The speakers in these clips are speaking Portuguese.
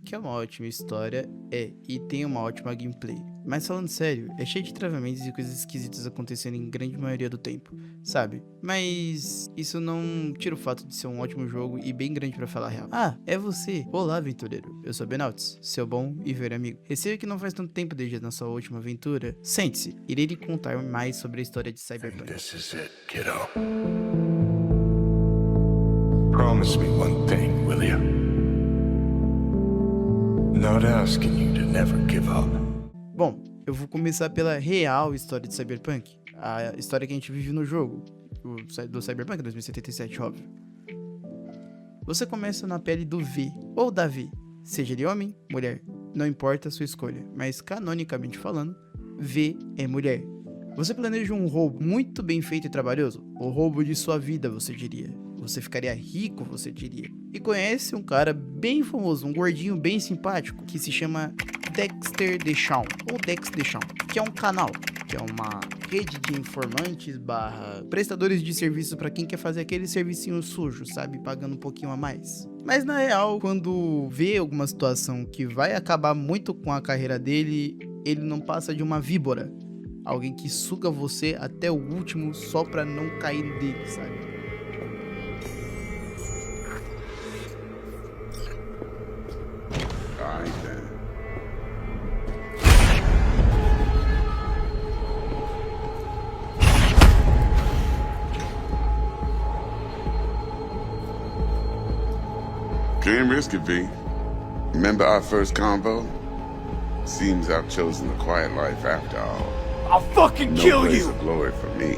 que é uma ótima história, e tem uma ótima gameplay. Mas falando sério, é cheio de travamentos e coisas esquisitas acontecendo em grande maioria do tempo, sabe? Mas isso não tira o fato de ser um ótimo jogo e bem grande pra falar a real. Ah, é você! Olá, aventureiro. Eu sou Benaltz, seu bom e velho amigo. Receio que não faz tanto tempo desde a nossa última aventura. Sente-se, irei lhe contar mais sobre a história de Cyberpunk. This is it, kiddo. Promise me one thing, will you? Not asking you to never give up. Bom, eu vou começar pela real história de Cyberpunk. A história que a gente vive no jogo. Do Cyberpunk 2077, óbvio. Você começa na pele do V, ou da V. Seja ele homem, mulher, não importa a sua escolha. Mas canonicamente falando, V é mulher. Você planeja um roubo muito bem feito e trabalhoso? O roubo de sua vida, você diria. Você ficaria rico, você diria. E conhece um cara bem famoso, um gordinho bem simpático, que se chama Dexter Deschamps, ou Dex Deschamps, que é um canal, que é uma rede de informantes / prestadores de serviço para quem quer fazer aquele servicinho sujo, sabe, pagando um pouquinho a mais. Mas na real, quando vê alguma situação que vai acabar muito com a carreira dele, ele não passa de uma víbora, alguém que suga você até o último só pra não cair dele, sabe? All right, then. Can't risk it, V. Remember our first convo? Seems I've chosen the quiet life after all. I'll fucking No kill place you! of glory for me.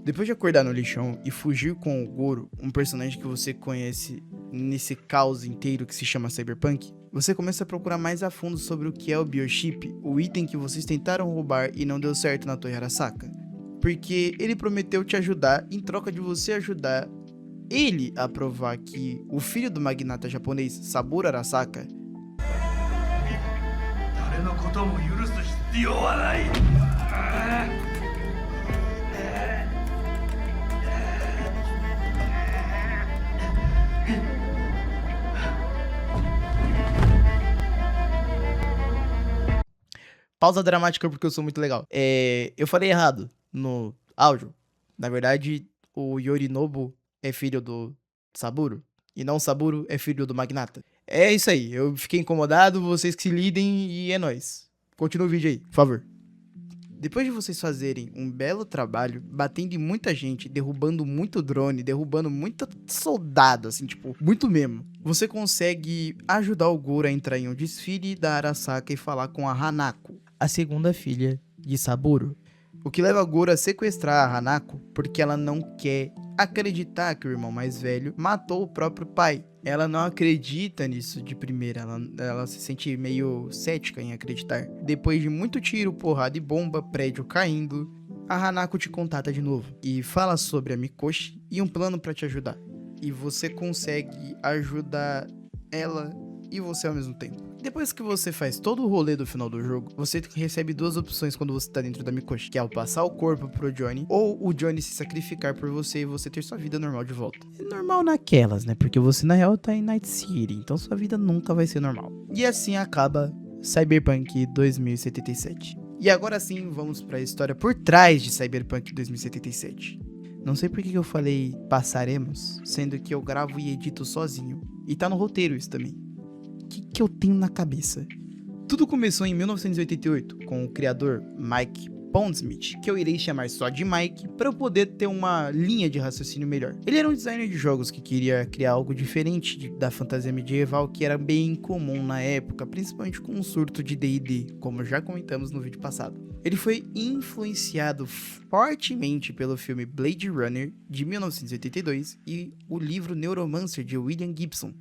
Depois de acordar no lixão e fugir com o Goro, um personagem que você conhece nesse caos inteiro que se chama Cyberpunk, você começa a procurar mais a fundo sobre o que é o Biochip, o item que vocês tentaram roubar e não deu certo na Torre Arasaka. Porque ele prometeu te ajudar em troca de você ajudar ele a provar que o filho do magnata japonês Saburo Arasaka 誰のことも許す必要はない。 Pausa dramática porque eu sou muito legal. Eu falei errado no áudio. Na verdade, o Yorinobu é filho do Saburo. E não Saburo é filho do magnata. É isso aí. Eu fiquei incomodado, vocês que se lidem e é nóis. Continua o vídeo aí, por favor. Depois de vocês fazerem um belo trabalho, batendo em muita gente, derrubando muito drone, derrubando muito soldado, assim, tipo, muito mesmo, você consegue ajudar o Goro a entrar em um desfile da Arasaka e falar com a Hanako, a segunda filha de Saburo. O que leva a Goro a sequestrar a Hanako porque ela não quer acreditar que o irmão mais velho matou o próprio pai. Ela não acredita nisso de primeira, ela se sente meio cética em acreditar. Depois de muito tiro, porrada e bomba, prédio caindo, a Hanako te contata de novo e fala sobre a Mikoshi e um plano pra te ajudar. E você consegue ajudar ela e você ao mesmo tempo. Depois que você faz todo o rolê do final do jogo, você recebe duas opções quando você tá dentro da Mikoshi, que é o passar o corpo pro Johnny, ou o Johnny se sacrificar por você e você ter sua vida normal de volta. É normal naquelas, né? Porque você na real tá em Night City, então sua vida nunca vai ser normal. E assim acaba Cyberpunk 2077. E agora sim, vamos pra história por trás de Cyberpunk 2077. Não sei por que eu falei passaremos, sendo que eu gravo e edito sozinho. E tá no roteiro isso também. O que eu tenho na cabeça? Tudo começou em 1988, com o criador Mike Pondsmith, que eu irei chamar só de Mike, para eu poder ter uma linha de raciocínio melhor. Ele era um designer de jogos que queria criar algo diferente da fantasia medieval, que era bem comum na época, principalmente com um surto de D&D, como já comentamos no vídeo passado. Ele foi influenciado fortemente pelo filme Blade Runner, de 1982, e o livro Neuromancer, de William Gibson,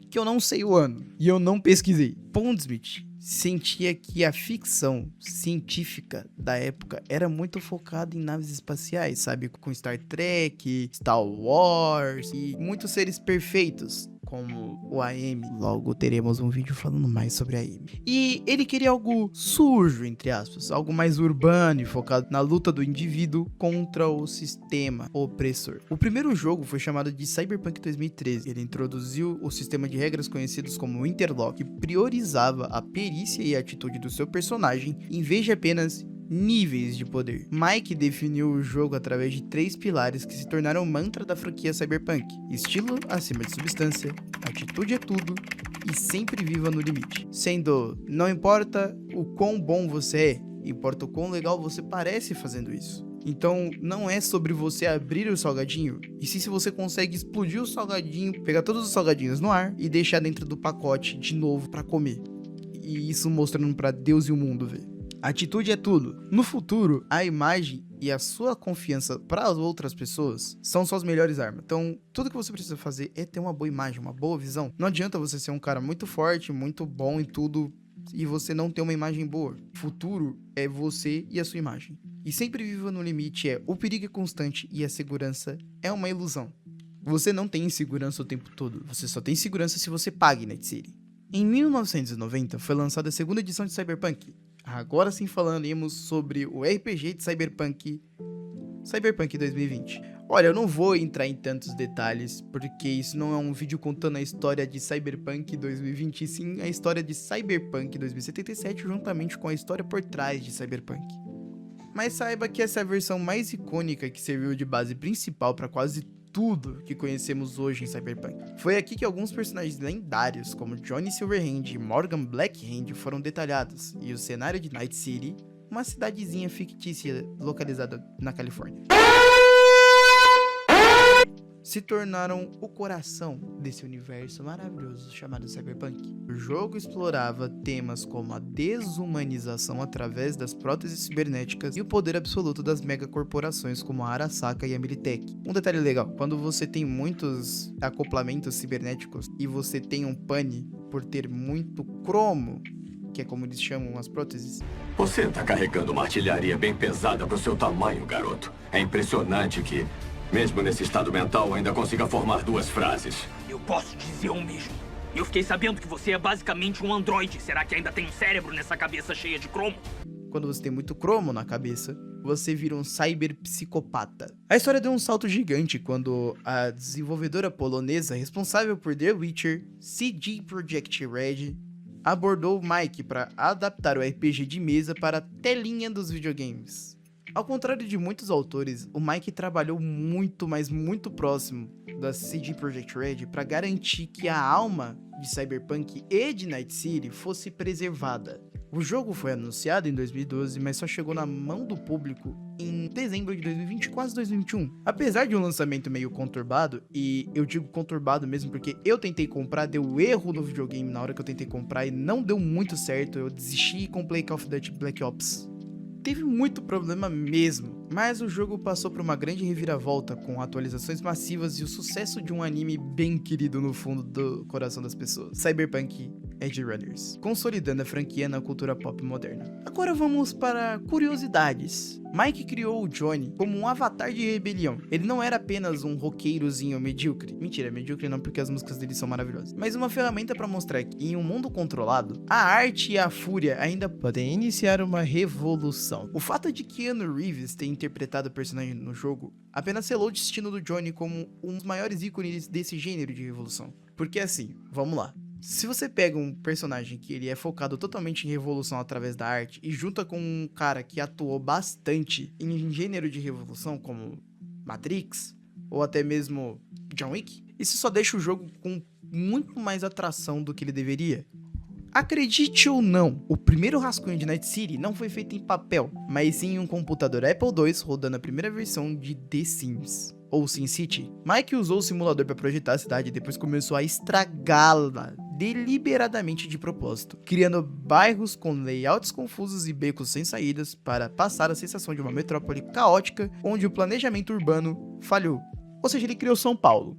que eu não sei o ano, e eu não pesquisei. Pondsmith sentia que a ficção científica da época era muito focada em naves espaciais, sabe? Com Star Trek, Star Wars e muitos seres perfeitos. como o AM. Logo teremos um vídeo falando mais sobre a AM. E ele queria algo sujo, entre aspas, algo mais urbano e focado na luta do indivíduo contra o sistema opressor. O primeiro jogo foi chamado de Cyberpunk 2013. Ele introduziu o sistema de regras conhecidos como Interlock, que priorizava a perícia e a atitude do seu personagem em vez de apenas níveis de poder. Mike definiu o jogo através de 3 pilares que se tornaram o mantra da franquia Cyberpunk: estilo acima de substância, atitude é tudo e sempre viva no limite. Sendo, não importa o quão bom você é, importa o quão legal você parece fazendo isso. Então, não é sobre você abrir o salgadinho, e sim se você consegue explodir o salgadinho, pegar todos os salgadinhos no ar e deixar dentro do pacote de novo pra comer. E isso mostrando pra Deus e o mundo ver. Atitude é tudo. No futuro, a imagem e a sua confiança para as outras pessoas são suas melhores armas. Então, tudo que você precisa fazer é ter uma boa imagem, uma boa visão. Não adianta você ser um cara muito forte, muito bom em tudo e você não ter uma imagem boa. Futuro é você e a sua imagem. E sempre viva no limite o perigo é constante e a segurança é uma ilusão. Você não tem segurança o tempo todo. Você só tem segurança se você paga Night City. Em 1990 foi lançada a segunda edição de Cyberpunk. Agora sim falaremos sobre o RPG de Cyberpunk 2020. Olha, eu não vou entrar em tantos detalhes, porque isso não é um vídeo contando a história de Cyberpunk 2020, e sim a história de Cyberpunk 2077, juntamente com a história por trás de Cyberpunk. Mas saiba que essa é a versão mais icônica que serviu de base principal para quase tudo que conhecemos hoje em Cyberpunk. Foi aqui que alguns personagens lendários, como Johnny Silverhand e Morgan Blackhand, foram detalhados, e o cenário de Night City, uma cidadezinha fictícia localizada na Califórnia, se tornaram o coração desse universo maravilhoso chamado Cyberpunk. O jogo explorava temas como a desumanização através das próteses cibernéticas e o poder absoluto das megacorporações como a Arasaka e a Militech. Um detalhe legal, quando você tem muitos acoplamentos cibernéticos e você tem um pane por ter muito cromo, que é como eles chamam as próteses. Você tá carregando uma artilharia bem pesada pro seu tamanho, garoto. É impressionante que, mesmo nesse estado mental, ainda consiga formar 2 frases. Eu posso dizer o mesmo. Eu fiquei sabendo que você é basicamente um androide. Será que ainda tem um cérebro nessa cabeça cheia de cromo? Quando você tem muito cromo na cabeça, você vira um cyberpsicopata. A história deu um salto gigante quando a desenvolvedora polonesa responsável por The Witcher, CD Projekt Red, abordou o Mike para adaptar o RPG de mesa para a telinha dos videogames. Ao contrário de muitos autores, o Mike trabalhou muito, mas muito próximo da CD Projekt Red para garantir que a alma de Cyberpunk e de Night City fosse preservada. O jogo foi anunciado em 2012, mas só chegou na mão do público em dezembro de 2020, quase 2021. Apesar de um lançamento meio conturbado, e eu digo conturbado mesmo porque eu tentei comprar, deu erro no videogame na hora que eu tentei comprar e não deu muito certo, eu desisti e comprei Call of Duty Black Ops. Teve muito problema mesmo, mas o jogo passou por uma grande reviravolta com atualizações massivas e o sucesso de um anime bem querido no fundo do coração das pessoas, Cyberpunk Edge Runners, consolidando a franquia na cultura pop moderna. Agora vamos para curiosidades. Mike criou o Johnny como um avatar de rebelião. Ele não era apenas um roqueirozinho medíocre. Mentira, medíocre não, porque as músicas dele são maravilhosas. Mas uma ferramenta para mostrar que em um mundo controlado, a arte e a fúria ainda podem iniciar uma revolução. O fato de Keanu Reeves ter interpretado o personagem no jogo apenas selou o destino do Johnny como um dos maiores ícones desse gênero de revolução. Porque assim, vamos lá. Se você pega um personagem que ele é focado totalmente em revolução através da arte e junta com um cara que atuou bastante em gênero de revolução como Matrix ou até mesmo John Wick, isso só deixa o jogo com muito mais atração do que ele deveria. Acredite ou não, o primeiro rascunho de Night City não foi feito em papel, mas sim em um computador Apple II rodando a primeira versão de The Sims, ou SimCity. Mike usou o simulador para projetar a cidade e depois começou a estragá-la deliberadamente de propósito, criando bairros com layouts confusos e becos sem saídas para passar a sensação de uma metrópole caótica onde o planejamento urbano falhou. Ou seja, ele criou São Paulo.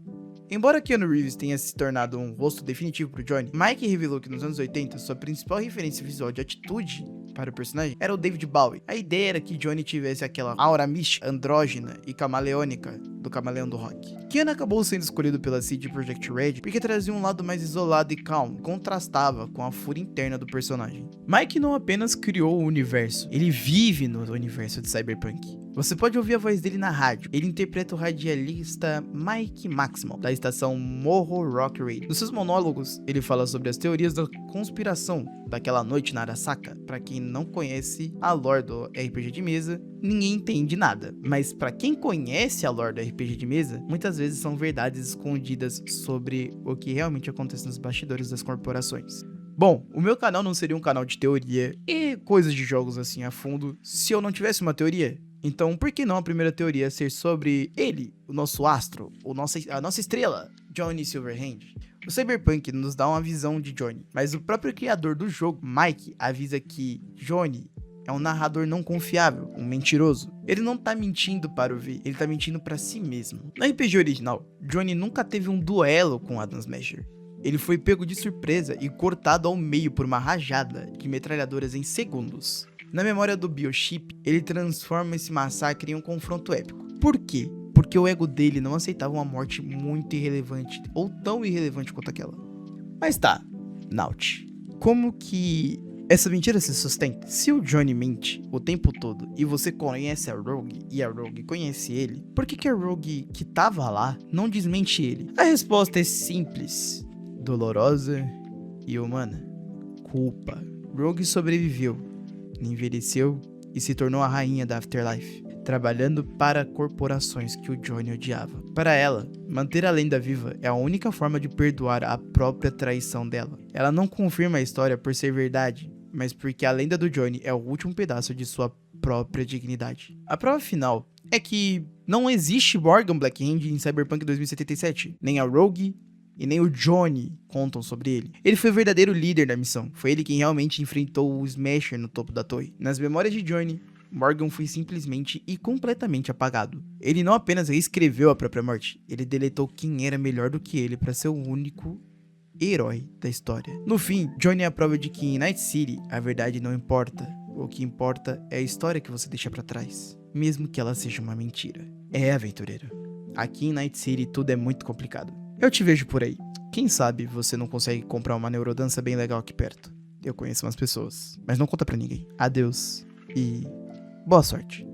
Embora Keanu Reeves tenha se tornado um rosto definitivo para o Johnny, Mike revelou que nos anos 80 sua principal referência visual de atitude para o personagem era o David Bowie. A ideia era que Johnny tivesse aquela aura mística, andrógena e camaleônica do Camaleão do Rock. Keanu acabou sendo escolhido pela CD Projekt Red porque trazia um lado mais isolado e calmo, contrastava com a fúria interna do personagem. Mike não apenas criou o universo, ele vive no universo de Cyberpunk. Você pode ouvir a voz dele na rádio. Ele interpreta o radialista Mike Maximal, da estação Morro Rock Radio. Nos seus monólogos, ele fala sobre as teorias da conspiração daquela noite na Arasaka. Pra quem não conhece a lore do RPG de mesa, ninguém entende nada. Mas pra quem conhece a lore do RPG de mesa, muitas vezes são verdades escondidas sobre o que realmente acontece nos bastidores das corporações. Bom, o meu canal não seria um canal de teoria e coisas de jogos assim a fundo se eu não tivesse uma teoria. Então, por que não a primeira teoria ser sobre ele, o nosso astro, a nossa estrela, Johnny Silverhand? O Cyberpunk nos dá uma visão de Johnny, mas o próprio criador do jogo, Mike, avisa que Johnny é um narrador não confiável, um mentiroso. Ele não tá mentindo para o V, ele tá mentindo para si mesmo. No RPG original, Johnny nunca teve um duelo com Adam Smasher. Ele foi pego de surpresa e cortado ao meio por uma rajada de metralhadoras em segundos. Na memória do Biochip, ele transforma esse massacre em um confronto épico. Por quê? Porque o ego dele não aceitava uma morte muito irrelevante, ou tão irrelevante quanto aquela. Mas tá, Naut, como que essa mentira se sustenta? Se o Johnny mente o tempo todo e você conhece a Rogue e a Rogue conhece ele, por que a Rogue que tava lá não desmente ele? A resposta é simples, dolorosa e humana. Culpa. Rogue sobreviveu, envelheceu e se tornou a rainha da Afterlife, trabalhando para corporações que o Johnny odiava. Para ela, manter a lenda viva é a única forma de perdoar a própria traição dela. Ela não confirma a história por ser verdade, mas porque a lenda do Johnny é o último pedaço de sua própria dignidade. A prova final é que não existe Morgan Blackhand em Cyberpunk 2077, nem a Rogue e nem o Johnny contam sobre ele. Ele foi o verdadeiro líder da missão. Foi ele quem realmente enfrentou o Smasher no topo da torre. Nas memórias de Johnny, Morgan foi simplesmente e completamente apagado. Ele não apenas reescreveu a própria morte, ele deletou quem era melhor do que ele para ser o único herói da história. No fim, Johnny é a prova de que em Night City a verdade não importa. O que importa é a história que você deixa para trás, mesmo que ela seja uma mentira. É, aventureiro. Aqui em Night City tudo é muito complicado. Eu te vejo por aí. Quem sabe você não consegue comprar uma neurodança bem legal aqui perto. Eu conheço umas pessoas, mas não conta pra ninguém. Adeus e boa sorte.